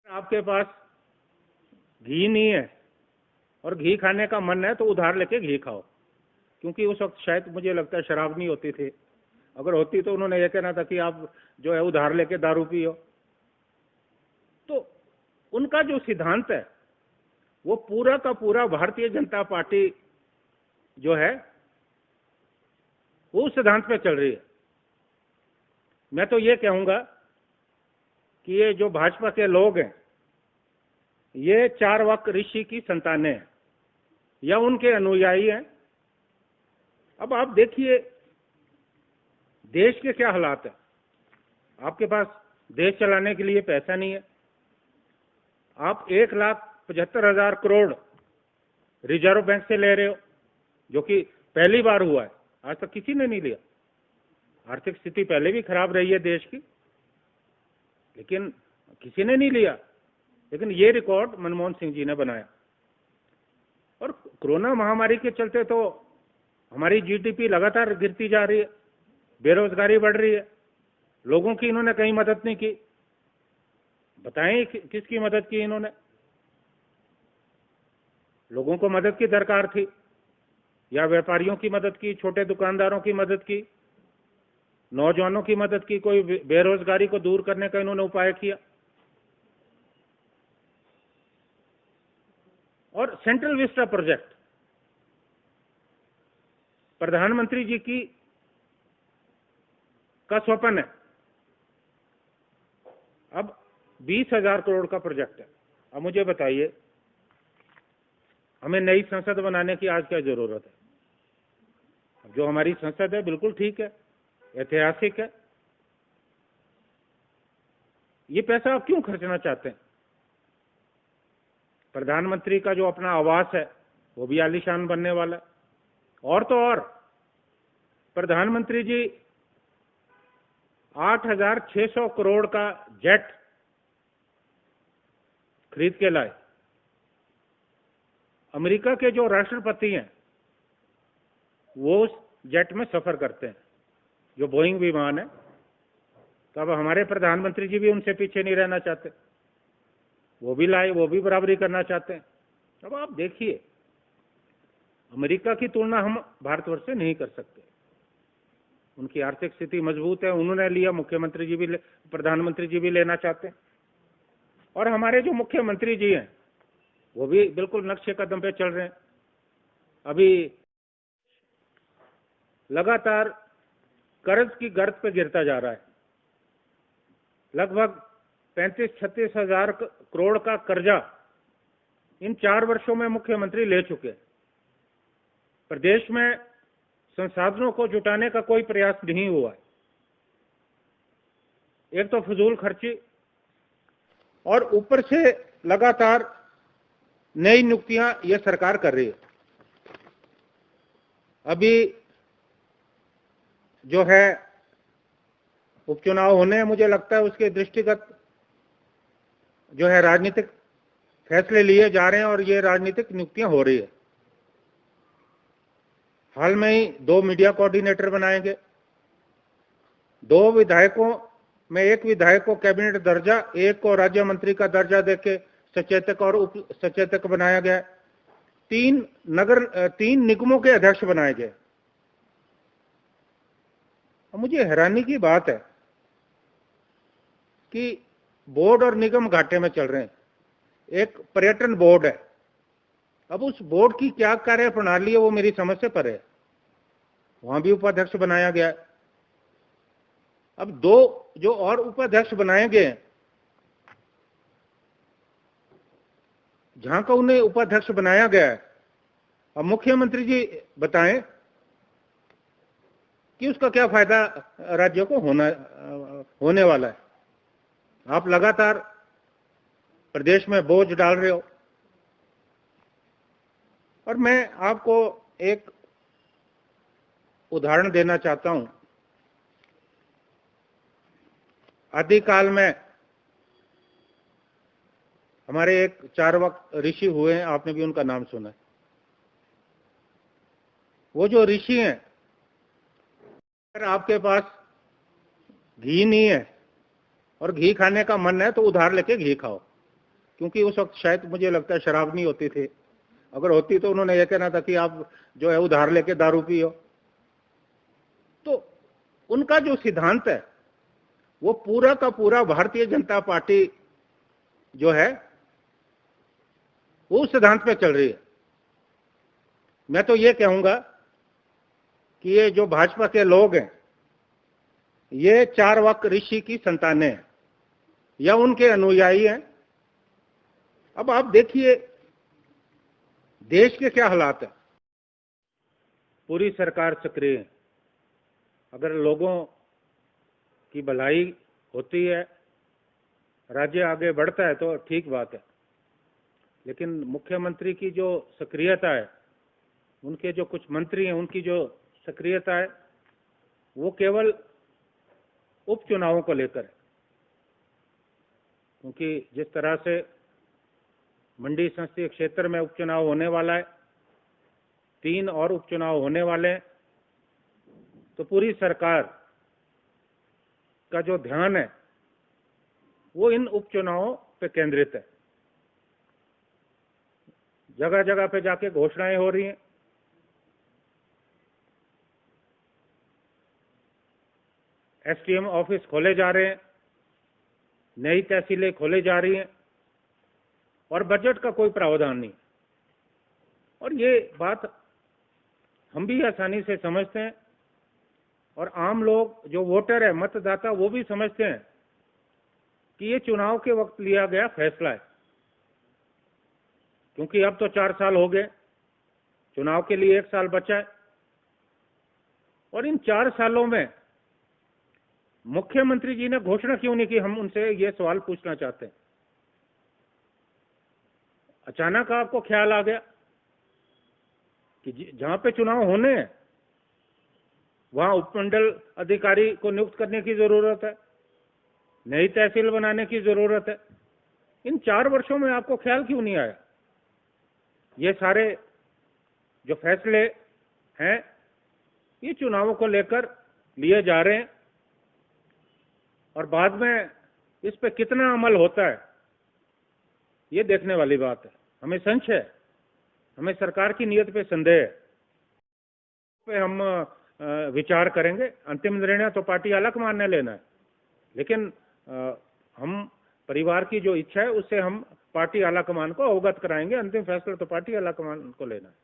आपके पास घी नहीं है और घी खाने का मन है तो उधार लेके घी खाओ, क्योंकि उस वक्त शायद मुझे लगता है शराब नहीं होती थी। अगर होती तो उन्होंने ये कहना था कि आप जो है उधार लेके दारू पियो। तो उनका जो सिद्धांत है वो पूरा का पूरा भारतीय जनता पार्टी जो है वो उस सिद्धांत पे चल रही है। मैं तो ये कहूंगा कि ये जो भाजपा के लोग हैं ये चारवाक ऋषि की संतानें हैं या उनके अनुयायी हैं। अब आप देखिए देश के क्या हालात है। आपके पास देश चलाने के लिए पैसा नहीं है। आप 1,75,000 करोड़ रिजर्व बैंक से ले रहे हो, जो कि पहली बार हुआ है, आज तक किसी ने नहीं लिया। आर्थिक स्थिति पहले भी खराब रही है देश की, लेकिन किसी ने नहीं लिया। लेकिन ये रिकॉर्ड मनमोहन सिंह जी ने बनाया। और कोरोना महामारी के चलते तो हमारी जीडीपी लगातार गिरती जा रही है, बेरोजगारी बढ़ रही है, लोगों की इन्होंने कहीं मदद नहीं की। बताएं किसकी मदद की इन्होंने? लोगों को मदद की दरकार थी, या व्यापारियों की मदद की, छोटे दुकानदारों की मदद की, नौजवानों की मदद की, कोई बेरोजगारी को दूर करने का इन्होंने उपाय किया? और सेंट्रल विस्टा प्रोजेक्ट प्रधानमंत्री जी की का स्वप्न है। अब 20,000 करोड़ का प्रोजेक्ट है। अब मुझे बताइए हमें नई संसद बनाने की आज क्या जरूरत है? अब जो हमारी संसद है बिल्कुल ठीक है, ऐतिहासिक है। ये पैसा आप क्यों खर्चना चाहते हैं? प्रधानमंत्री का जो अपना आवास है वो भी आलीशान बनने वाला है। और तो और प्रधानमंत्री जी 8,600 करोड़ का जेट खरीद के लाए। अमेरिका के जो राष्ट्रपति हैं वो उस जेट में सफर करते हैं, जो बोइंग विमान है। तो अब हमारे प्रधानमंत्री जी भी उनसे पीछे नहीं रहना चाहते, वो भी लाए, वो भी बराबरी करना चाहते हैं। अब आप देखिए अमेरिका की तुलना हम भारतवर्ष से नहीं कर सकते। उनकी आर्थिक स्थिति मजबूत है, उन्होंने लिया, मुख्यमंत्री जी भी प्रधानमंत्री जी भी लेना चाहते हैं। और हमारे जो मुख्यमंत्री जी हैं वो भी बिल्कुल नक्शे कदम पे चल रहे हैं। अभी लगातार कर्ज की गर्त पे गिरता जा रहा है। लगभग 35-36 हजार करोड़ का कर्जा इन 4 वर्षों में मुख्यमंत्री ले चुके हैं। प्रदेश में संसाधनों को जुटाने का कोई प्रयास नहीं हुआ है। एक तो फजूल खर्ची और ऊपर से लगातार नई नियुक्तियां यह सरकार कर रही है। अभी जो है उपचुनाव होने हैं, मुझे लगता है उसके दृष्टिगत जो है राजनीतिक फैसले लिए जा रहे हैं और ये राजनीतिक नियुक्तियां हो रही है। हाल में ही 2 मीडिया कोऑर्डिनेटर बनाएंगे। 2 विधायकों में एक विधायक को कैबिनेट दर्जा, एक को राज्य मंत्री का दर्जा देके सचेतक और उप सचेतक बनाया गया। 3 निगमों के अध्यक्ष बनाए गए। मुझे हैरानी की बात है कि बोर्ड और निगम घाटे में चल रहे हैं। एक पर्यटन बोर्ड है, अब उस बोर्ड की क्या कार्य प्रणाली है वो मेरी समझ से परे है। वहां भी उपाध्यक्ष बनाया गया है। अब 2 जो और उपाध्यक्ष बनाए गए हैं, जहां का उन्हें उपाध्यक्ष बनाया गया है, अब मुख्यमंत्री जी बताएं कि उसका क्या फायदा राज्य को होने वाला है। आप लगातार प्रदेश में बोझ डाल रहे हो। और मैं आपको एक उदाहरण देना चाहता हूं। आदिकाल में हमारे एक चारवाक ऋषि हुए हैं, आपने भी उनका नाम सुना है। वो जो ऋषि हैं, अगर आपके पास घी नहीं है और घी खाने का मन है तो उधार लेके घी खाओ, क्योंकि उस वक्त शायद मुझे लगता है शराब नहीं होती थी। अगर होती तो उन्होंने यह कहना था कि आप जो है उधार लेके दारू पियो। तो उनका जो सिद्धांत है वो पूरा का पूरा भारतीय जनता पार्टी जो है वो उस सिद्धांत पे चल रही है। मैं तो ये कहूंगा कि ये जो भाजपा के लोग हैं ये चारवाक ऋषि की संतानें हैं या उनके अनुयायी हैं। अब आप देखिए देश के क्या हालात है। पूरी सरकार सक्रिय है। अगर लोगों की भलाई होती है, राज्य आगे बढ़ता है तो ठीक बात है, लेकिन मुख्यमंत्री की जो सक्रियता है, उनके जो कुछ मंत्री हैं उनकी जो सक्रियता है वो केवल उपचुनावों को लेकर है। क्योंकि जिस तरह से मंडी संसदीय क्षेत्र में उपचुनाव होने वाला है, 3 और उपचुनाव होने वाले हैं, तो पूरी सरकार का जो ध्यान है वो इन उपचुनावों पे केंद्रित है। जगह जगह पे जाके घोषणाएं हो रही हैं। एसडीएम ऑफिस खोले जा रहे हैं, नई तहसीलें खोले जा रही हैं और बजट का कोई प्रावधान नहीं। और ये बात हम भी आसानी से समझते हैं और आम लोग जो वोटर है, मतदाता, वो भी समझते हैं कि ये चुनाव के वक्त लिया गया फैसला है। क्योंकि अब तो 4 साल हो गए, चुनाव के लिए 1 साल बचा है और इन 4 सालों में मुख्यमंत्री जी ने घोषणा क्यों नहीं की, हम उनसे ये सवाल पूछना चाहते हैं। अचानक आपको ख्याल आ गया कि जहां पे चुनाव होने हैं वहां उपमंडल अधिकारी को नियुक्त करने की जरूरत है, नई तहसील बनाने की जरूरत है। इन 4 वर्षों में आपको ख्याल क्यों नहीं आया? ये सारे जो फैसले हैं ये चुनावों को लेकर लिए जा रहे हैं और बाद में इस पे कितना अमल होता है ये देखने वाली बात है। हमें संशय है, हमें सरकार की नीयत पे संदेह है। पे हम विचार करेंगे। अंतिम निर्णय तो पार्टी अलग मानने लेना है, लेकिन हम परिवार की जो इच्छा है उससे हम पार्टी आला कमान को अवगत कराएंगे। अंतिम फैसला तो पार्टी आला कमान को लेना है।